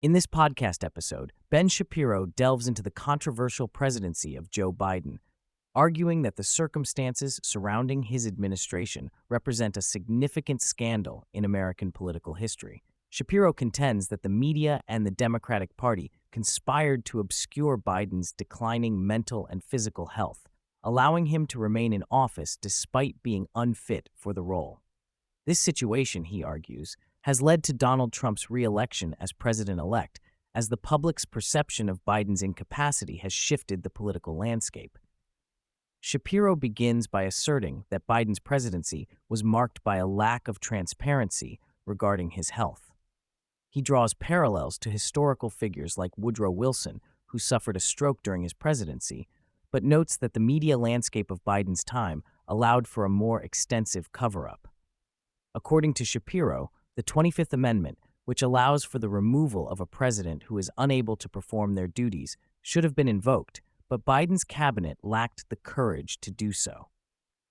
In this podcast episode, Ben Shapiro delves into the controversial presidency of Joe Biden, arguing that the circumstances surrounding his administration represent a significant scandal in American political history. Shapiro contends that the media and the Democratic Party conspired to obscure Biden's declining mental and physical health, allowing him to remain in office despite being unfit for the role. This situation, he argues, has led to Donald Trump's re-election as president-elect, as the public's perception of Biden's incapacity has shifted the political landscape. Shapiro begins by asserting that Biden's presidency was marked by a lack of transparency regarding his health. He draws parallels to historical figures like Woodrow Wilson, who suffered a stroke during his presidency, but notes that the media landscape of Biden's time allowed for a more extensive cover-up. According to Shapiro, the 25th Amendment, which allows for the removal of a president who is unable to perform their duties, should have been invoked, but Biden's cabinet lacked the courage to do so.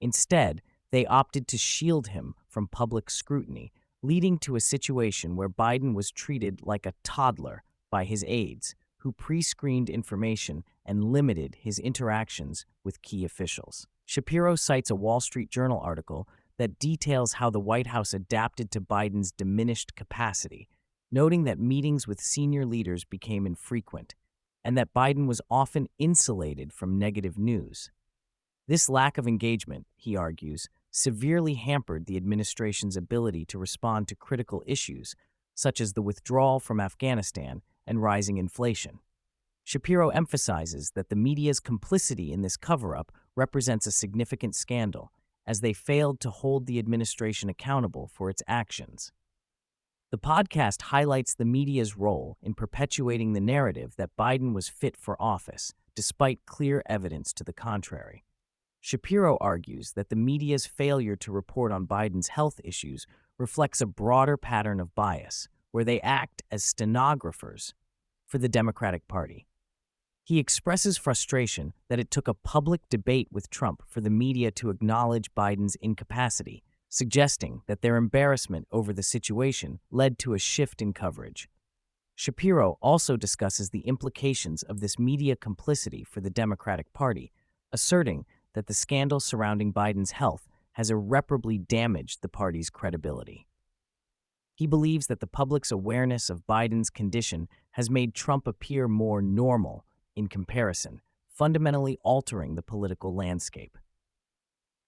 Instead, they opted to shield him from public scrutiny, leading to a situation where Biden was treated like a toddler by his aides, who pre-screened information and limited his interactions with key officials. Shapiro cites a Wall Street Journal article that details how the White House adapted to Biden's diminished capacity, noting that meetings with senior leaders became infrequent, and that Biden was often insulated from negative news. This lack of engagement, he argues, severely hampered the administration's ability to respond to critical issues, such as the withdrawal from Afghanistan and rising inflation. Shapiro emphasizes that the media's complicity in this cover-up represents a significant scandal, as they failed to hold the administration accountable for its actions. The podcast highlights the media's role in perpetuating the narrative that Biden was fit for office, despite clear evidence to the contrary. Shapiro argues that the media's failure to report on Biden's health issues reflects a broader pattern of bias, where they act as stenographers for the Democratic Party. He expresses frustration that it took a public debate with Trump for the media to acknowledge Biden's incapacity, suggesting that their embarrassment over the situation led to a shift in coverage. Shapiro also discusses the implications of this media complicity for the Democratic Party, asserting that the scandal surrounding Biden's health has irreparably damaged the party's credibility. He believes that the public's awareness of Biden's condition has made Trump appear more normal in comparison, fundamentally altering the political landscape.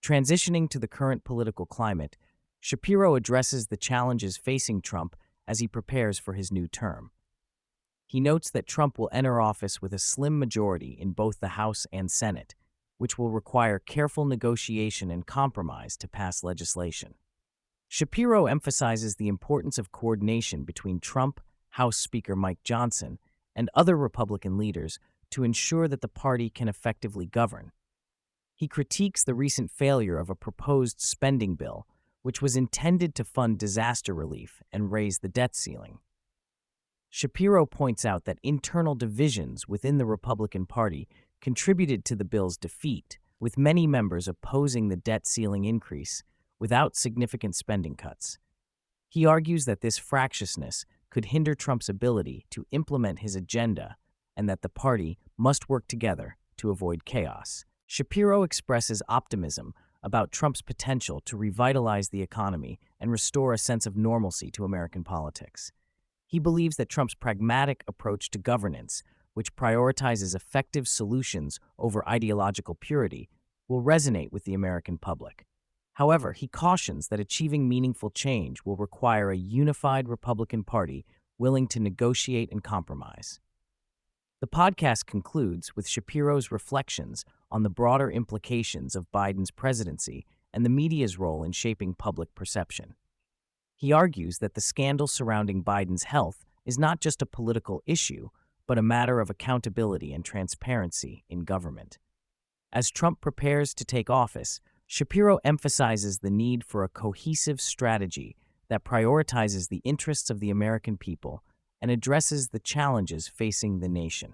Transitioning to the current political climate, Shapiro addresses the challenges facing Trump as he prepares for his new term. He notes that Trump will enter office with a slim majority in both the House and Senate, which will require careful negotiation and compromise to pass legislation. Shapiro emphasizes the importance of coordination between Trump, House Speaker Mike Johnson, and other Republican leaders to ensure that the party can effectively govern. He critiques the recent failure of a proposed spending bill, which was intended to fund disaster relief and raise the debt ceiling. Shapiro points out that internal divisions within the Republican Party contributed to the bill's defeat, with many members opposing the debt ceiling increase without significant spending cuts. He argues that this fractiousness could hinder Trump's ability to implement his agenda and that the party must work together to avoid chaos. Shapiro expresses optimism about Trump's potential to revitalize the economy and restore a sense of normalcy to American politics. He believes that Trump's pragmatic approach to governance, which prioritizes effective solutions over ideological purity, will resonate with the American public. However, he cautions that achieving meaningful change will require a unified Republican Party willing to negotiate and compromise. The podcast concludes with Shapiro's reflections on the broader implications of Biden's presidency and the media's role in shaping public perception. He argues that the scandal surrounding Biden's health is not just a political issue, but a matter of accountability and transparency in government. As Trump prepares to take office, Shapiro emphasizes the need for a cohesive strategy that prioritizes the interests of the American people and addresses the challenges facing the nation.